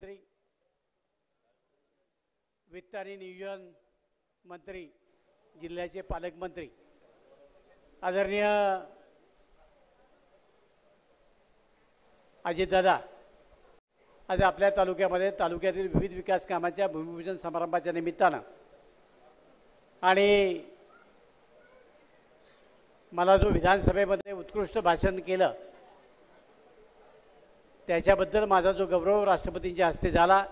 मंत्री, वित्त आणि नियोजन मंत्री, जिल्ह्याचे पालकमंत्री आदरणीय अजितदादा, आज आपल्या तालुक्यातील विविध विकास कामाच्या भूमिपूजन समारंभाच्या निमित्तानं आणि मला जो विधानसभेमध्ये उत्कृष्ट भाषण केलं त्याच्याबद्दल माझा जो गौरव राष्ट्रपतींच्या हस्ते झाला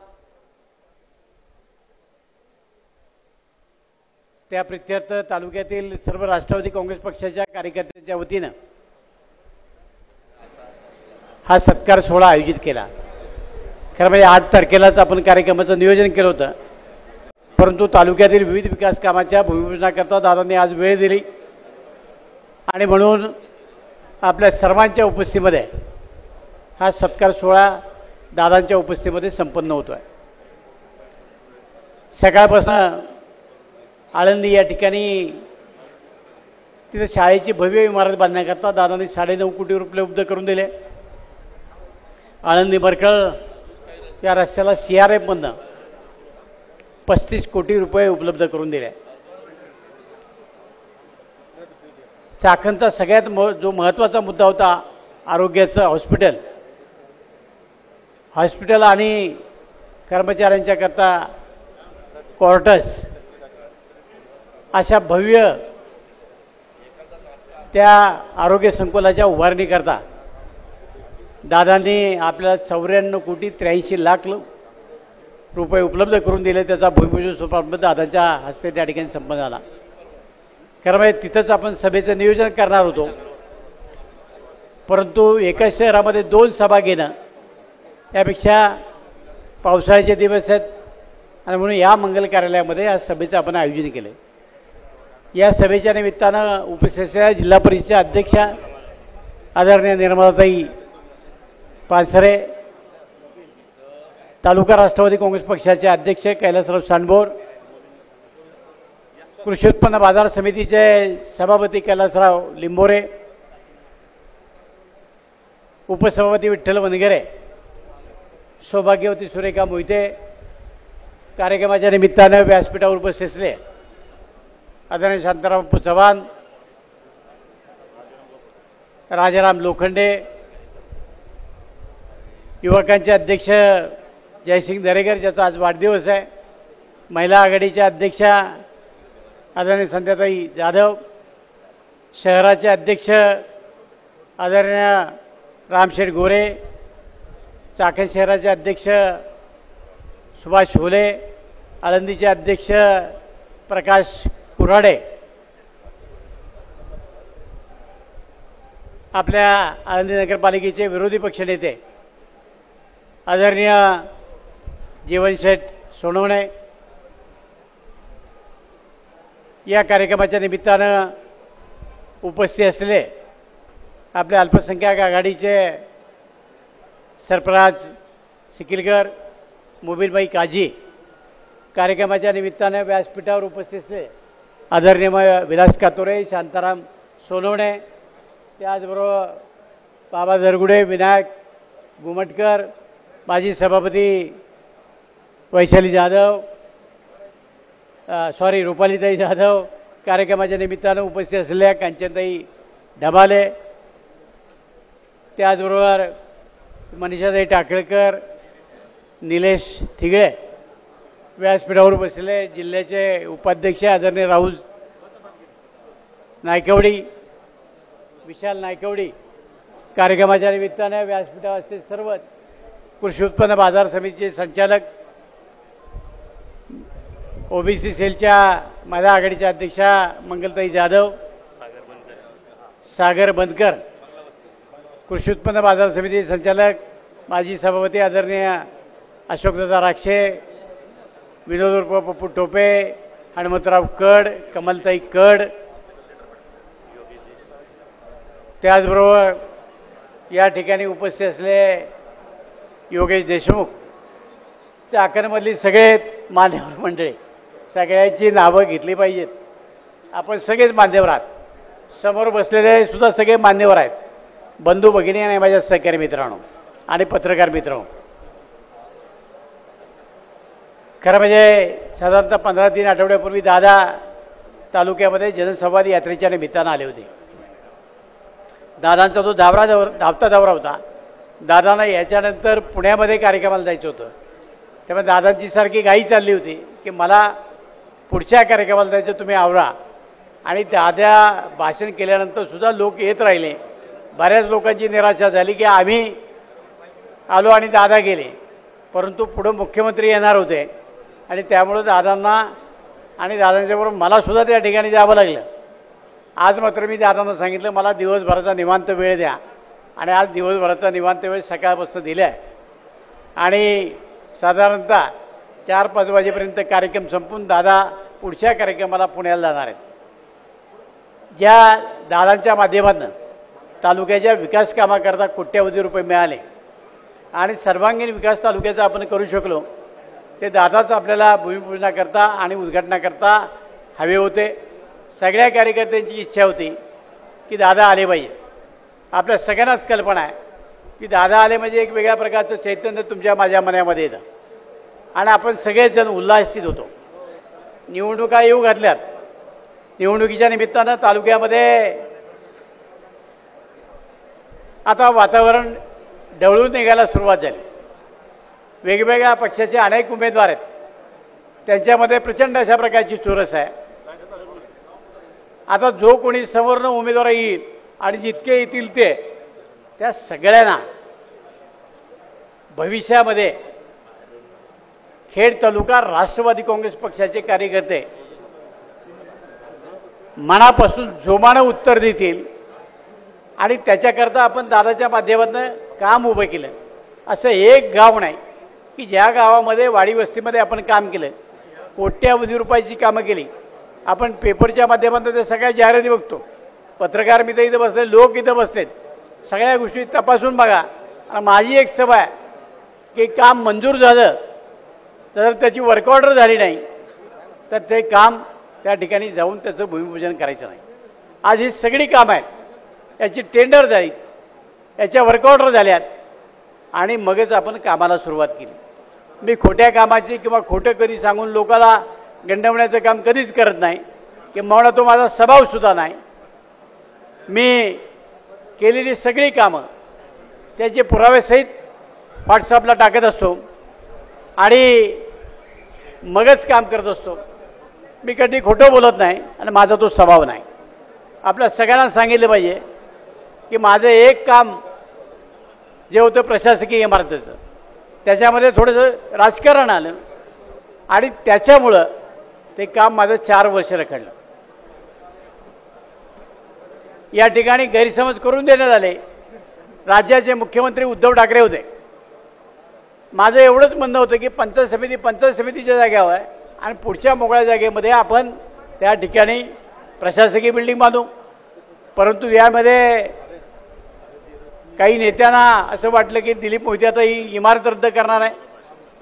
त्या प्रित्यर्थ तालुक्यातील सर्व राष्ट्रवादी काँग्रेस पक्षाच्या कार्यकर्त्यांच्या वतीनं हा सत्कार सोहळा आयोजित केला। खरं म्हणजे 8 तारखेलाच आपण कार्यक्रमाचं नियोजन केलं होतं, परंतु तालुक्यातील विविध विकास कामाच्या भूमिपूजनाकरता दादांनी आज वेळ दिली आणि म्हणून आपल्या सर्वांच्या उपस्थितीमध्ये हा सत्कार सोहळा दादांच्या उपस्थितीमध्ये संपन्न होतोय। सकाळपासून आळंदी या ठिकाणी तिथे शाळेची भव्य इमारत बांधण्याकरता दादांनी 9.5 कोटी रुपये उपलब्ध करून दिले। आळंदी बरकळ या रस्त्याला CRF मधनं 35 कोटी रुपये उपलब्ध करून दिले। चाकणचा सगळ्यात जो महत्त्वाचा मुद्दा होता आरोग्याचं हॉस्पिटल आणि कर्मचाऱ्यांच्या करता क्वार्टर्स अशा भव्य त्या आरोग्य संकुलाच्या उभारणीकरता दादांनी आपल्याला 94 कोटी 83 लाख रुपये उपलब्ध करून दिले। त्याचा भूमिपूजन समारंभ दादांच्या हस्ते त्या ठिकाणी संपन्न झाला। खरं म्हणजे तिथंच आपण सभेचं नियोजन करणार होतो, परंतु एकाच शहरामध्ये 2 सभा घेणं यापेक्षा पावसाळ्याचे दिवस आहेत आणि म्हणून या मंगल कार्यालयामध्ये या सभेचं आपण आयोजन केलं। या सभेच्या निमित्तानं उपस्थित असलेल्या जिल्हा परिषदेच्या अध्यक्षा आदरणीय निर्मलाताई पानसरे, तालुका राष्ट्रवादी काँग्रेस पक्षाचे अध्यक्ष कैलासराव सांडभोर, कृषी उत्पन्न बाजार समितीचे सभापती कैलासराव लिंबोरे, उपसभापती विठ्ठल वनगरे, सौभाग्यवती सुरेखा मोहिते, कार्यक्रमाच्या निमित्तानं व्यासपीठावर उपस्थित असले आदरणीय शांताराम चव्हाण, राजाराम लोखंडे, युवकांचे अध्यक्ष जयसिंग दरेकर ज्याचा आज वाढदिवस आहे, महिला आघाडीच्या अध्यक्षा आदरणीय संध्याताई जाधव, शहराचे अध्यक्ष आदरणीय रामशेठ गोरे, चाकण शहराचे अध्यक्ष सुभाष छोले, आळंदीचे अध्यक्ष प्रकाश कुऱ्हाडे, आपल्या आळंदी नगरपालिकेचे विरोधी पक्षनेते आदरणीय जीवनशेठ सोनवणे, या कार्यक्रमाच्या निमित्तानं उपस्थित असलेले आपल्या अल्पसंख्याक आघाडीचे सरफराज सिकिलकर, मोबिनबाई काजी, कार्यक्रमाच्या निमित्तानं व्यासपीठावर उपस्थित असले आदरणीय विलास कातोरे, शांताराम सोनवणे, त्याचबरोबर बाबा दरगुडे, विनायक गुमटकर, माजी सभापती वैशाली जाधव, रुपालीताई जाधव, कार्यक्रमाच्या निमित्तानं उपस्थित असलेल्या कांचनताई ढबाले, त्याचबरोबर मनीषाताई टाकळकर, निलेश थिगळे, व्यासपीठावर बसलेले जिल्ह्याचे उपाध्यक्ष आदरणीय राहुल नायकवडी, विशाल नायकवडी, कार्यक्रमाच्या निमित्तानं व्यासपीठावर असते सर्वच, कृषी उत्पन्न बाजार समितीचे संचालक, OBC सेलच्या महिला आघाडीच्या अध्यक्षा मंगलताई जाधव, सागर बनकर, कृषी उत्पन्न बाजार समितीचे संचालक माजी सभापती आदरणीय अशोकदादा राक्षे, विनोद उर्फ पप्पू टोपे, हनुमंतराव कड, कमलताई कड, त्याचबरोबर या ठिकाणी उपस्थित असलेले योगेश देशमुख, चाकणमधली सगळे मान्यवर मंडळी, सगळ्यांची नावं घेतली पाहिजेत। आपण सगळेच मान्यवर आहात, समोर बसलेले सुद्धा सगळे मान्यवर आहेत, बंधू भगिनी आणि माझ्या सहकारी मित्रांनो आणि पत्रकार मित्रांनो। खरं म्हणजे साधारणतः 15-3 आठवड्यापूर्वी दादा तालुक्यामध्ये जनसंवाद यात्रेच्या निमित्तानं आले होते. दादांचा तो धावता दौरा होता. दादांना याच्यानंतर पुण्यामध्ये कार्यक्रमाला जायचं होतं. त्यामुळे दादांची सारखी घाई चालली होती की मला पुढच्या कार्यक्रमाला जायचं, तुम्ही आवरा. आणि दादा भाषण केल्यानंतर सुद्धा लोक येत राहिले. बऱ्याच लोकांची निराशा झाली की आम्ही आलो आणि दादा गेले, परंतु पुढं मुख्यमंत्री येणार होते आणि त्यामुळं दादांना आणि दादांच्याबरोबर मलासुद्धा त्या ठिकाणी जावं लागलं. आज मात्र मी दादांना सांगितलं मला दिवसभराचा निवांत वेळ द्या, आणि आज दिवसभराचा निवांत वेळ सकाळपासून दिला आहे. आणि साधारणतः 4-5 वाजेपर्यंत कार्यक्रम संपून दादा पुढच्या कार्यक्रमाला पुण्याला जाणार आहेत. ज्या दादांच्या माध्यमातून तालुक्याच्या विकास कामाकरता कोट्यवधी रुपये मिळाले आणि सर्वांगीण विकास तालुक्याचा आपण करू शकलो, ते दादाच आपल्याला भूमिपूजनाकरता आणि उद्घाटनाकरता हवे होते. सगळ्या कार्यकर्त्यांची इच्छा होती की दादा आले पाहिजे. आपल्या सगळ्यांनाच कल्पना आहे की दादा आले म्हणजे एक वेगळ्या प्रकारचं चैतन्य तुमच्या माझ्या मनामध्ये येतं आणि आपण सगळेच जण उल्हासित होतो. निवडणुका येऊ घातल्यात. निवडणुकीच्या निमित्तानं तालुक्यामध्ये आता वातावरण ढवळून निघायला सुरुवात झाली. वेगवेगळ्या पक्षाचे अनेक उमेदवार आहेत. त्यांच्यामध्ये प्रचंड अशा प्रकारची चुरस आहे. आता जो कोणी समोरनं उमेदवार येईल आणि जितके येतील ते त्या सगळ्यांना भविष्यामध्ये खेड तालुका राष्ट्रवादी काँग्रेस पक्षाचे कार्यकर्ते मनापासून जोमानं उत्तर देतील आणि त्याच्याकरता आपण दादाच्या माध्यमातून काम उभं केलं. असं एक गाव नाही की ज्या गावामध्ये वाडी वस्तीमध्ये आपण काम केलं, कोट्यवधी रुपयाची कामं केली. आपण पेपरच्या माध्यमातून ते सगळ्या जाहिराती बघतो. पत्रकार मित्र इथं बसले, लोक इथं बसलेत. सगळ्या गोष्टी तपासून बघा. आणि माझी एक सभा आहे की काम मंजूर झालं तर त्याची वर्क ऑर्डर झाली नाही तर ते काम त्या ठिकाणी जाऊन त्याचं भूमिपूजन करायचं नाही. आज ही सगळी कामं आहेत, याची टेंडर झाली, याच्या वर्क ऑर्डर झाल्यात आणि मगच आपण कामाला सुरुवात केली. मी खोट्या कामाची किंवा खोटं कधी सांगून लोकाला गंडवण्याचं काम कधीच करत नाही, किंवा तो माझा स्वभावसुद्धा नाही. मी केलेली सगळी कामं त्याचे पुरावेसहित व्हॉट्सअपला टाकत असतो आणि मगच काम करत असतो. मी कधी खोटं बोलत नाही आणि माझा तो स्वभाव नाही. आपल्या सगळ्यांना सांगितलं पाहिजे की माझं एक काम जे होतं प्रशासकीय इमारतीचं, त्याच्यामध्ये थोडंसं राजकारण आलं आणि त्याच्यामुळं ते काम माझं 4 वर्ष रखडलं. या ठिकाणी गैरसमज करून देण्यात आले. राज्याचे मुख्यमंत्री उद्धव ठाकरे होते. माझं एवढंच म्हणणं होतं की पंचायत समितीच्या जागेवर आहे आणि पुढच्या मोकळ्या जागेमध्ये आपण त्या ठिकाणी प्रशासकीय बिल्डिंग बांधू. परंतु यामध्ये काही नेत्यांना असं वाटलं की दिलीप मोहिते आता ही इमारत रद्द करणार आहे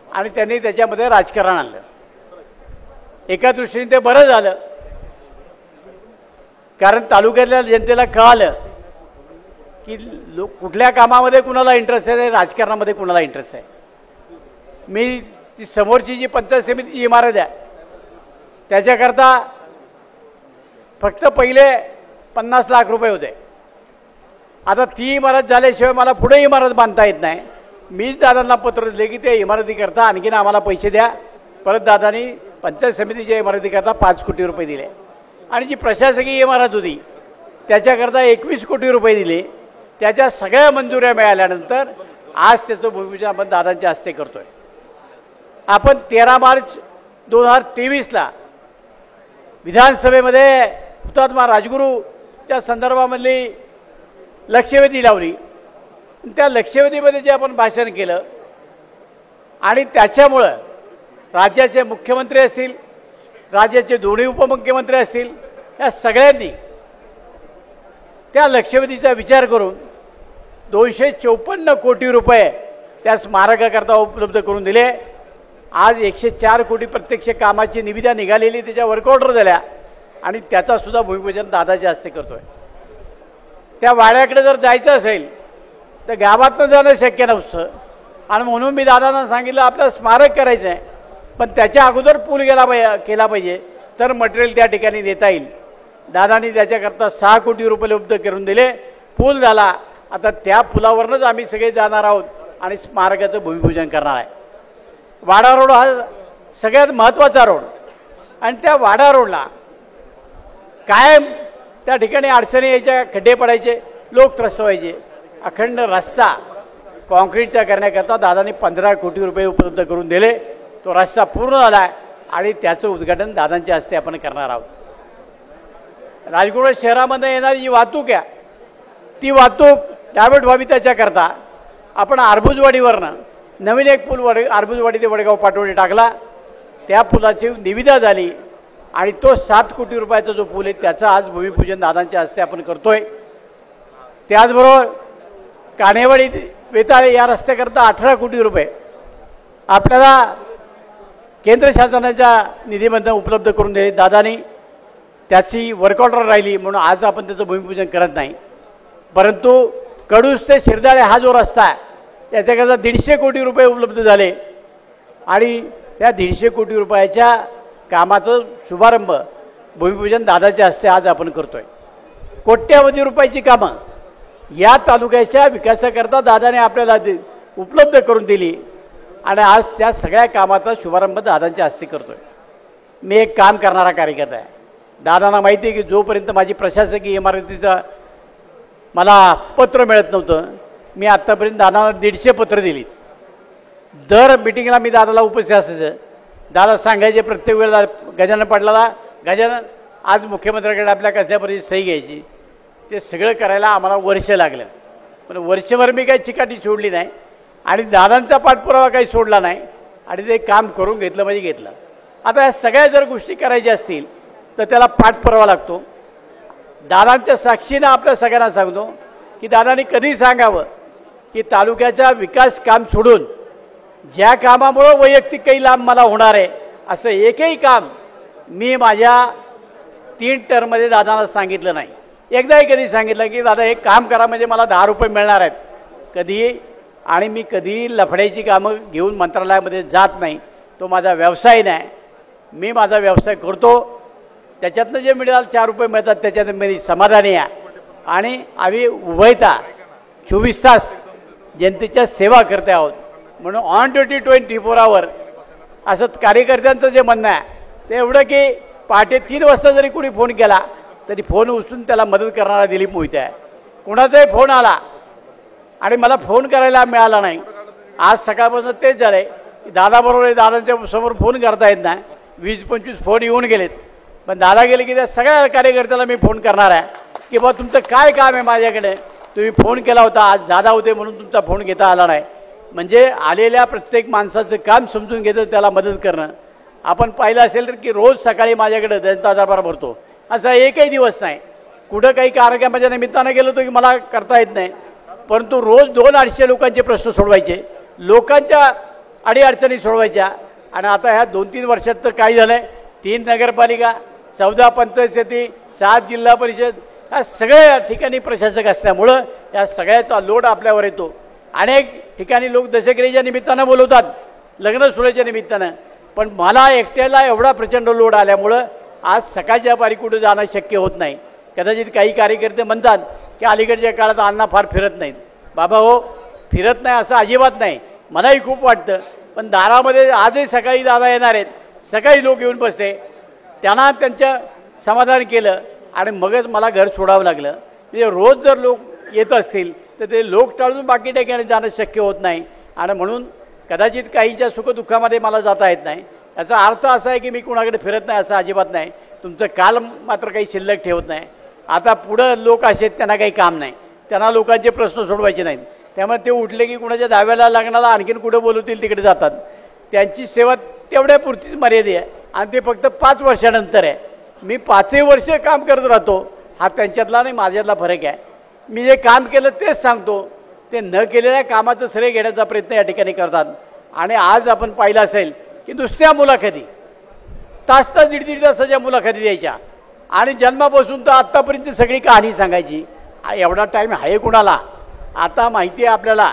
आणि त्यांनी त्याच्यामध्ये राजकारण आणलं. एका दृष्टीने ते बरं झालं, कारण तालुक्यातल्या जनतेला कळालं की कुठल्या कामामध्ये कुणाला इंटरेस्ट आहे, राजकारणामध्ये कुणाला इंटरेस्ट आहे. मी ती समोरची जी पंचायत समितीची इमारत आहे त्याच्याकरता फक्त पहिले 50 लाख रुपये होते. आता ती इमारत झाल्याशिवाय मला पुढे इमारत बांधता येत नाही. मीच दादांना पत्र दिले की त्या इमारतीकरता आणखीन आम्हाला पैसे द्या. परत दादांनी पंचायत समितीच्या इमारतीकरता 5 कोटी रुपये दिले आणि जी प्रशासकीय इमारत होती त्याच्याकरता 21 कोटी रुपये दिले. त्याच्या सगळ्या मंजुऱ्या मिळाल्यानंतर आज त्याचं भूमिपूजन आपण दादांच्या हस्ते करतोय. आपण 13 मार्च 2023ला विधानसभेमध्ये हुतात्मा राजगुरूच्या संदर्भामधली लक्षवेधी लावली. त्या लक्षवेधीमध्ये जे आपण भाषण केलं आणि त्याच्यामुळं राज्याचे मुख्यमंत्री असतील, राज्याचे दोन्ही उपमुख्यमंत्री असतील, या सगळ्यांनी त्या लक्षवेधीचा विचार करून 254 कोटी रुपये त्या स्मारकाकरता उपलब्ध करून दिले. आज 104 कोटी प्रत्यक्ष कामाची निविदा निघालेली, त्याच्या वर्क ऑर्डर झाल्या आणि त्याचा सुद्धा भूमिपूजन दादाच्या हस्ते करतोय. त्या वाड्याकडे जर जायचं असेल तर गावातनं जाणं शक्य नव्हतं आणि म्हणून मी दादांना सांगितलं आपलं स्मारक करायचं आहे. पण त्याच्या अगोदर पूल केला पाहिजे, तर मटेरियल त्या ठिकाणी देता येईल. दादांनी त्याच्याकरता 6 कोटी रुपये उपलब्ध करून दिले. पूल झाला. आता त्या पुलावरनंच आम्ही सगळे जाणार आहोत आणि स्मारकाचं भूमिपूजन करणार आहे. वाडा रोड हा सगळ्यात महत्त्वाचा रोड आणि त्या वाडा रोडला कायम त्या ठिकाणी अडचणी यायच्या, खड्डे पडायचे, लोक त्रस्त व्हायचे. अखंड रस्ता कॉन्क्रीटचा करण्याकरता दादांनी 15 कोटी रुपये उपलब्ध करून दिले. तो रस्ता पूर्ण झाला आहे आणि त्याचं उद्घाटन दादांच्या हस्ते आपण करणार आहोत. राजगुरू शहरामध्ये येणारी जी वाहतूक आहे ती वाहतूक डायव्हर्ट व्हावी त्याच्याकरता आपण अर्बुजवाडीवरनं नवीन एक पूल अर्बुजवाडी ते वडगाव पाटोळी टाकला. त्या पुलाची निविदा झाली आणि तो 7 कोटी रुपयाचा जो पूल आहे त्याचं आज भूमिपूजन दादांच्या हस्ते आपण करतोय. त्याचबरोबर कान्हेवाडी वेताळे या रस्त्याकरता 18 कोटी रुपये आपल्याला केंद्र शासनाच्या निधीमधून उपलब्ध करून दिले. दादानी त्याची वर्क ऑर्डर राहिली म्हणून आज आपण त्याचं भूमिपूजन करत नाही. परंतु कडूस ते शिरदाळे हा जो रस्ता आहे त्याच्याकरता 150 कोटी रुपये उपलब्ध झाले आणि त्या 150 कोटी रुपयाच्या कामाचं शुभारंभ भूमिपूजन दादाच्या हस्ते आज आपण करतोय. कोट्यावधी रुपयाची कामं या तालुक्याच्या विकासाकरता दादाने आपल्याला उपलब्ध करून दिली आणि आज त्या सगळ्या कामाचा शुभारंभ दादांच्या हस्ते करतोय. मी एक काम करणारा कार्यकर्ता आहे. दादांना माहिती आहे की जोपर्यंत माझी प्रशासकीय इमारतीचं मला पत्र मिळत नव्हतं मी आत्तापर्यंत दादांना 150 पत्र दिली. दर मिटिंगला मी दादाला उपस्थित असायचं. दादा सांगायचे प्रत्येक वेळेला गजानन पाटलाला, गजानन आज मुख्यमंत्र्याकडे आपल्या कसल्यापर्यंत सही घ्यायची. ते सगळं करायला आम्हाला वर्ष लागलं. पण वर्षभर मी काही चिकाटी सोडली नाही आणि दादांचा पाठपुरावा काही सोडला नाही आणि ते काम करून घेतलं म्हणजे घेतलं. आता या सगळ्या जर गोष्टी करायच्या असतील तर त्याला पाठपुरावा लागतो. दादांच्या साक्षीनं आपल्या सगळ्यांना सांगतो की दादांनी कधी सांगावं की तालुक्याचा विकास काम सोडून ज्या कामामुळं वैयक्तिक काही लाभ मला होणार आहे असं एकही काम मी माझ्या 3 टर्ममध्ये दादांना सांगितलं नाही. एकदाही कधी सांगितलं की दादा हे काम करा म्हणजे मला 10 रुपये मिळणार आहेत कधी. आणि मी कधी लफड्याची कामं घेऊन मंत्रालयामध्ये जात नाही. तो माझा व्यवसाय नाही. मी माझा व्यवसाय करतो. त्याच्यातनं जे मिळाल 4 रुपये मिळतात त्याच्यातून मी समाधानी आहे आणि आम्ही उभयता 24 तास जनतेच्या सेवा करते आहोत. म्हणून ऑन ड्युटी 24 आवर असं कार्यकर्त्यांचं जे म्हणणं आहे ते एवढं की पहाटे 3 वाजता जरी कोणी फोन केला तरी फोन उचलून त्याला मदत करणारा दिलीप मोहिते आहे. कुणाचाही फोन आला आणि मला फोन करायला मिळाला नाही. आज सकाळपासून तेच झालं आहे की दादाबरोबर दादांच्या समोर फोन करता येत नाही. 20-25 फोन येऊन गेलेत. पण दादा गेले की त्या सगळ्या कार्यकर्त्याला मी फोन करणार आहे की बा तुमचं काय काम आहे माझ्याकडे. तुम्ही फोन केला होता, आज दादा होते म्हणून तुमचा फोन घेता आला नाही. म्हणजे आलेल्या प्रत्येक माणसाचं काम समजून घेतं, त्याला मदत करणं. आपण पाहिलं असेल तर की रोज सकाळी माझ्याकडे जनता दरबार भरतो. असा एकही दिवस नाही कुठं काही कार्यक्रमाच्या निमित्तानं गेलो होतो की मला करता येत नाही. परंतु रोज 200-250 लोकांचे प्रश्न सोडवायचे, लोकांच्या अडीअडचणी सोडवायच्या. आणि आता ह्या 2-3 वर्षात तर काय झालं आहे, 3 नगरपालिका, 14 पंचायत समिती, 7 जिल्हा परिषद, ह्या सगळ्या ठिकाणी प्रशासक असल्यामुळं या सगळ्याचा लोड आपल्यावर येतो. अनेक ठिकाणी लोक दशकरीच्या निमित्तानं बोलवतात, लग्न सोहळ्याच्या निमित्तानं. पण मला एकट्याला एवढा प्रचंड लोड आल्यामुळं आज सकाळच्या पारी कुठं जाणं शक्य होत नाही. कदाचित काही कार्यकर्ते म्हणतात की अलीकडच्या काळात अण्णा फार फिरत नाहीत. बाबा हो, फिरत नाही असं अजिबात नाही. मलाही खूप वाटतं. पण दारामध्ये आजही सकाळी दादा येणार आहेत. सकाळी लोक येऊन बसते, त्यांना त्यांचं समाधान केलं आणि मगच मला घर सोडावं लागलं. म्हणजे रोज जर लोक येत असतील तर ते लोक टाळून बाकी ठिकाणी जाणं शक्य होत नाही. आणि म्हणून कदाचित काहींच्या सुखदुःखामध्ये मला जाता येत नाही. याचा अर्थ असा आहे की मी कुणाकडे फिरत नाही असं अजिबात नाही. तुमचं काल मात्र काही शिल्लक ठेवत नाही. आता पुढं लोक असे आहेत त्यांना काही काम नाही, त्यांना लोकांचे प्रश्न सोडवायचे नाहीत. त्यामुळे ते उठले की कुणाच्या दाव्याला लागणारा आणखीन कुठं बोलवतील तिकडे जातात. त्यांची सेवा तेवढ्या पुरतीच मर्यादा आहे आणि ते फक्त 5 वर्षानंतर आहे. मी 5ही वर्ष काम करत राहतो. हा त्यांच्यातला नाही माझ्यातला फरक आहे. मी जे काम केलं तेच सांगतो. ते न केलेल्या कामाचं श्रेय घेण्याचा प्रयत्न या ठिकाणी करतात. आणि आज आपण पाहिलं असेल की दुसऱ्या मुलाखती तास 1.5 तासाच्या मुलाखती द्यायच्या आणि जन्मापासून तर आत्तापर्यंत सगळी कहाणी सांगायची. एवढा टाईम आहे कुणाला. आता माहिती आहे आपल्याला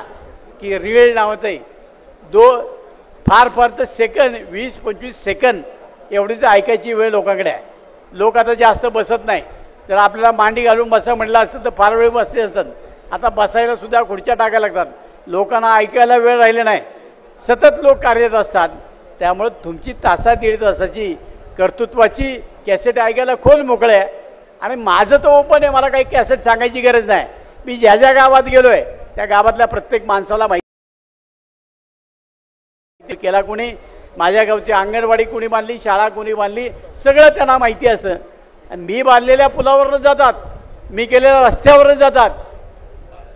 की रिवेल नावाचं आहे, फार फार तर सेकंद 20-25 सेकंद एवढीच ऐकायची वेळ लोकांकडे आहे. लोक आता जास्त बसत नाही. जर आपल्याला मांडी घालून बसा म्हटलं असतं तर फार वेळ बसले असतात. आता बसायला सुद्धा खुर्च्या टाकायला लागतात. लोकांना ऐकायला वेळ राहिले नाही. सतत लोक कार्यरत असतात. त्यामुळे तुमची तासा दीड तासाची कर्तृत्वाची कॅसेट ऐकायला खोल मोकळे आहे. आणि माझं तर ओपन आहे. मला काही कॅसेट सांगायची गरज नाही. मी ज्या ज्या गावात गेलो आहे त्या गावातल्या प्रत्येक माणसाला माहिती केला. कोणी माझ्या गावची अंगणवाडी कोणी बांधली, शाळा कोणी बांधली, सगळं त्यांना माहिती असं. आणि मी बांधलेल्या पुलावरच जातात, मी केलेल्या रस्त्यावरच जातात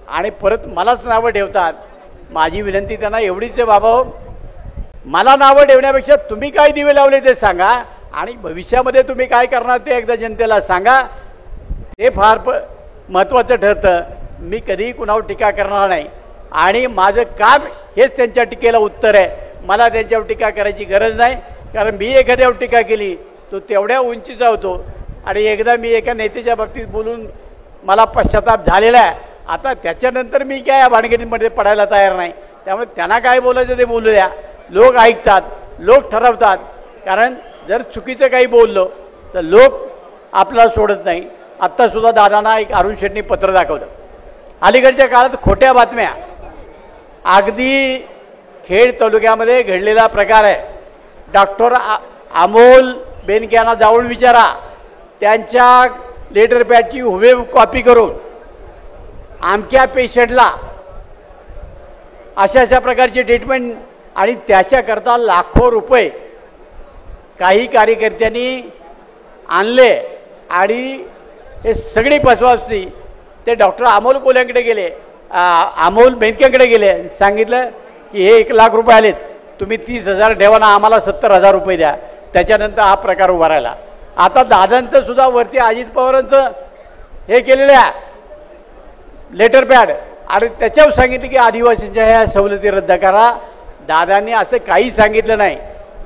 आणि परत मलाच नावं ठेवतात. माझी विनंती त्यांना एवढीच आहे, बाबा मला नावं ठेवण्यापेक्षा तुम्ही काय दिवे लावले ते सांगा आणि भविष्यामध्ये तुम्ही काय करणार ते एकदा जनतेला सांगा. ते फार महत्त्वाचं ठरतं. मी कधीही कुणावर टीका करणार नाही आणि माझं काम हेच त्यांच्या टीकेला उत्तर आहे. मला त्यांच्यावर टीका करायची गरज नाही, कारण मी एखाद्यावर टीका केली तो तेवढ्या उंचीचा होतो. आणि एकदा मी एका नेत्याच्या बाबतीत बोलून मला पश्चाताप झालेला आहे. आता त्याच्यानंतर मी काय या भानगडीमध्ये पडायला तयार नाही. त्यामुळे त्यांना काय बोलायचं ते बोलू द्या. लोक ऐकतात, लोक ठरवतात. कारण जर चुकीचं काही बोललो तर लोक आपल्याला सोडत नाही. आत्तासुद्धा दादांना एक अरुण शेटनी पत्र दाखवलं. अलीकडच्या काळात खोट्या बातम्या, अगदी खेड तालुक्यामध्ये घडलेला प्रकार आहे. डॉक्टर अमोल बेनके यांना जाऊन विचारा. त्यांच्या लेटर पॅडची हुबेहूब कॉपी करून आमच्या पेशंटला अशा प्रकारची ट्रीटमेंट आणि त्याच्याकरता लाखो रुपये काही कार्यकर्त्यांनी आणले आणि हे सगळी फसवाफसी ते डॉक्टर अमोल कोल्यांकडे गेले, अमोल बेनकेकडे गेले. सांगितलं की हे 1 लाख रुपये आलेत, तुम्ही 30,000 ठेवा ना, आम्हाला 70,000 रुपये द्या. त्याच्यानंतर हा प्रकार उभा राहिला. आता दादांचं सुद्धा वरती अजित पवारांचं हे केलेलं आहे लेटर पॅड आणि त्याच्यावर सांगितलं की आदिवासींच्या ह्या सवलती रद्द करा. दादांनी असं काही सांगितलं नाही.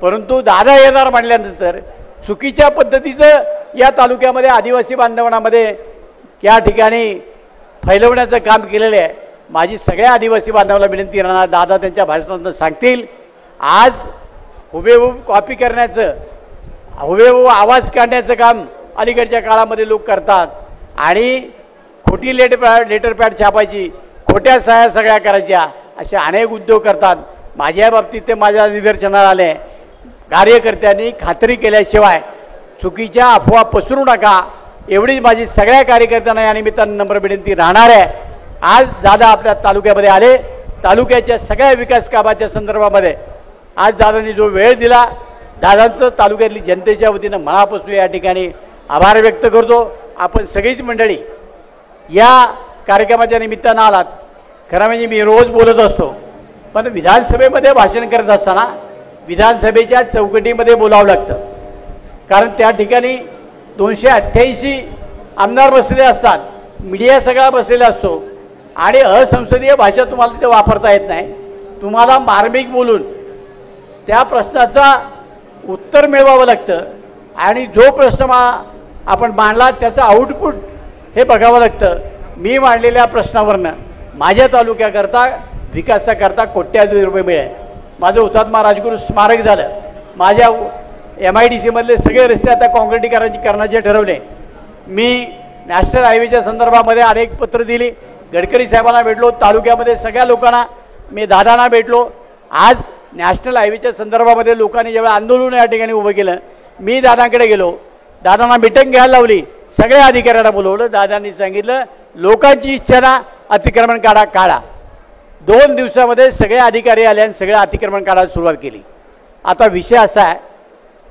परंतु दादा येणार म्हटल्यानंतर चुकीच्या पद्धतीचं या तालुक्यामध्ये आदिवासी बांधवांमध्ये या ठिकाणी फैलवण्याचं काम केलेलं आहे. माझी सगळ्या आदिवासी बांधवांना विनंती राहणार, दादा त्यांच्या भाषणातून सांगतील. आज हुबेहूब कॉपी करण्याचं, हुबेहूब आवाज काढण्याचं काम अलीकडच्या काळामध्ये लोक करतात आणि खोटी लेटर पॅड छापायची, खोट्या सह्या सगळ्या करायच्या, असे अनेक उद्योग करतात. माझ्या बाबतीत ते माझ्या निदर्शनाला आले. कार्यकर्त्यांनी खात्री केल्याशिवाय चुकीच्या अफवा पसरू नका, एवढीच माझी सगळ्या कार्यकर्त्यांना या निमित्तानं नम्र विनंती राहणार आहे. आज दादा आपल्या तालुक्यामध्ये आले. तालुक्याच्या सगळ्या विकास कामाच्या संदर्भामध्ये आज दादांनी जो वेळ दिला, दादांचं तालुक्यातली जनतेच्या वतीनं मनापासून या ठिकाणी आभार व्यक्त करतो. आपण सगळीच मंडळी या कार्यक्रमाच्या निमित्तानं आलात. खरं म्हणजे मी रोज बोलत असतो, पण विधानसभेमध्ये भाषण करत असताना विधानसभेच्या चौकटीमध्ये बोलावं लागतं. कारण त्या ठिकाणी 288 आमदार बसलेले असतात, मीडिया सगळा बसलेला असतो आणि असंसदीय भाषा तुम्हाला तिथे वापरता येत नाही. तुम्हाला मार्मिक बोलून त्या प्रश्नाचा उत्तर मिळवावं लागतं आणि जो प्रश्न आपण मांडला त्याचं आउटपुट हे बघावं लागतं. मी मांडलेल्या प्रश्नावरनं माझ्या तालुक्याकरता विकासाकरता कोट्यावधी रुपये मिळाले. माझं हुतात्मा राजगुरू स्मारक झालं. माझ्या MIDC मधले सगळे रस्ते आता काँक्रिटीकरणाचे ठरवले. मी नॅशनल हायवेच्या संदर्भामध्ये अनेक पत्र दिली. गडकरी साहेबांना भेटलो, तालुक्यामध्ये सगळ्या लोकांना, मी दादांना भेटलो. आज नॅशनल हायवेच्या संदर्भामध्ये लोकांनी ज्यावेळी आंदोलन या ठिकाणी उभं केलं, मी दादांकडे गेलो, दादांना मीटिंग घ्यायला लावली, सगळ्या अधिकाऱ्यांना बोलवलं. दादांनी सांगितलं लोकांची इच्छा ना अतिक्रमण काढा. 2 दिवसामध्ये सगळे अधिकारी आले आणि सगळं अतिक्रमण काढायला सुरुवात केली. आता विषय असा आहे,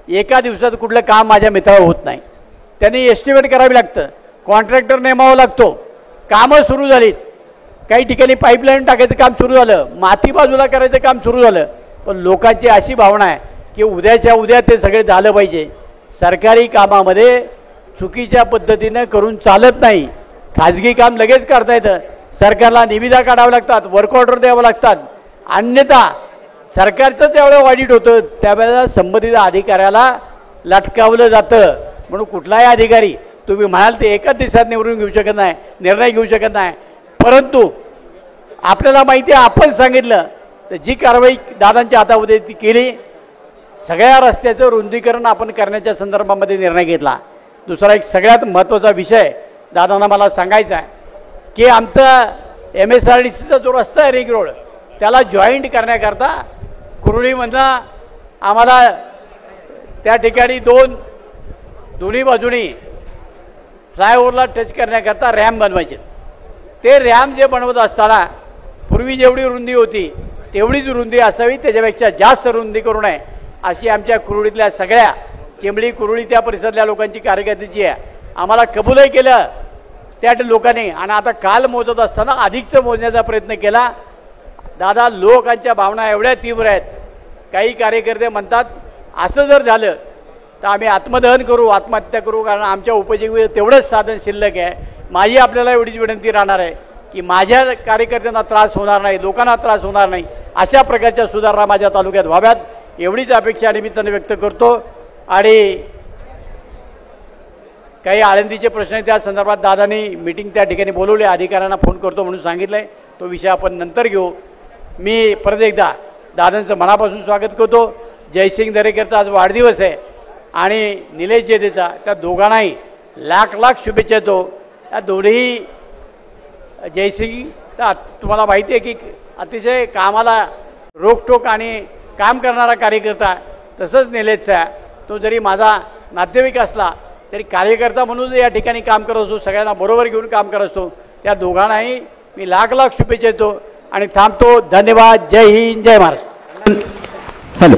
एका दिवसात कुठलं काम माझ्या मित्रावर होत नाही. त्यांनी एस्टिमेट करावी लागतं, कॉन्ट्रॅक्टर नेमावा लागतो. कामं सुरू झालीत, काही ठिकाणी पाईपलाईन टाकायचं काम सुरू झालं, माती बाजूला करायचं काम सुरू झालं. पण लोकांची अशी भावना आहे की उद्याच्या उद्या ते सगळे झालं पाहिजे. सरकारी कामामध्ये चुकीच्या पद्धतीनं करून चालत नाही. खाजगी काम लगेच करता येतं. सरकारला निविदा काढाव्या लागतात, वर्क ऑर्डर द्यावं लागतात, अन्यथा सरकारचंच एवढं ऑडिट होतं त्यावेळेला संबंधित अधिकाऱ्याला लटकावलं जातं. म्हणून कुठलाही अधिकारी तुम्ही म्हणाल ते एकाच दिवसात निवडून घेऊ शकत नाही, निर्णय घेऊ शकत नाही. परंतु आपल्याला माहिती आहे, आपण सांगितलं तर जी कारवाई दादांच्या हातामध्ये ती केली. सगळ्या रस्त्याचं रुंदीकरण आपण करण्याच्या संदर्भामध्ये निर्णय घेतला. दुसरा एक सगळ्यात महत्त्वाचा विषय दादांना मला सांगायचा आहे की आमचा MSRDCचा जो रस्ता आहे रिंग रोड त्याला जॉईंट करण्याकरता कुरुळीमधनं आम्हाला त्या ठिकाणी दोन्ही बाजूनी फ्लायओव्हरला टच करण्याकरता रॅम्प बनवायचे. ते रॅम्प जे बनवत असताना पूर्वी जेवढी रुंदी होती तेवढीच रुंदी असावी, त्याच्यापेक्षा जास्त रुंदी करू नये अशी आमच्या कुरुळीतल्या सगळ्या चिंबळी कुरुळी त्या परिसरातल्या लोकांची कार्यकर्त्याची आहे. आम्हाला कबूलही केलं त्या लोकांनी आणि आता काल मोजत असताना अधिकचं मोजण्याचा प्रयत्न केला. दादा लोकांच्या भावना एवढ्या तीव्र आहेत. काही कार्यकर्ते म्हणतात असं जर झालं तर आम्ही आत्मदहन करू, आत्महत्या करू, कारण आमच्या उपजीविकेचं तेवढंच साधन शिल्लक आहे. माझी आपल्याला एवढीच विनंती राहणार आहे की माझ्या कार्यकर्त्यांना त्रास होणार नाही, लोकांना त्रास होणार नाही, अशा प्रकारच्या सुधारणा माझ्या तालुक्यात व्हाव्यात एवढीच अपेक्षा निमित्ताने व्यक्त करतो. आणि काही आळंदीचे प्रश्न त्या संदर्भात दादांनी मीटिंग त्या ठिकाणी बोलवली, अधिकाऱ्यांना फोन करतो म्हणून सांगितलं आहे. तो विषय आपण नंतर घेऊ. मी परत एकदा दादांचं मनापासून स्वागत करतो. जयसिंग दरेकरचा आज वाढदिवस आहे आणि निलेश जेदेचा, त्या दोघांनाही लाख लाख शुभेच्छा देतो. त्या दोन्ही जयसिंग तुम्हाला माहिती आहे की अतिशय कामाला रोखटोक आणि काम करणारा कार्यकर्ता, तसंच निलेशचा तो जरी माझा नातेवाईक असला तरी कार्यकर्ता म्हणून या ठिकाणी काम करत असतो, सगळ्यांना बरोबर घेऊन काम करत असतो. त्या दोघांनाही मी लाख लाख शुभेच्छा देतो आणि थांबतो. धन्यवाद. जय हिंद, जय महाराष्ट्र. हॅलो.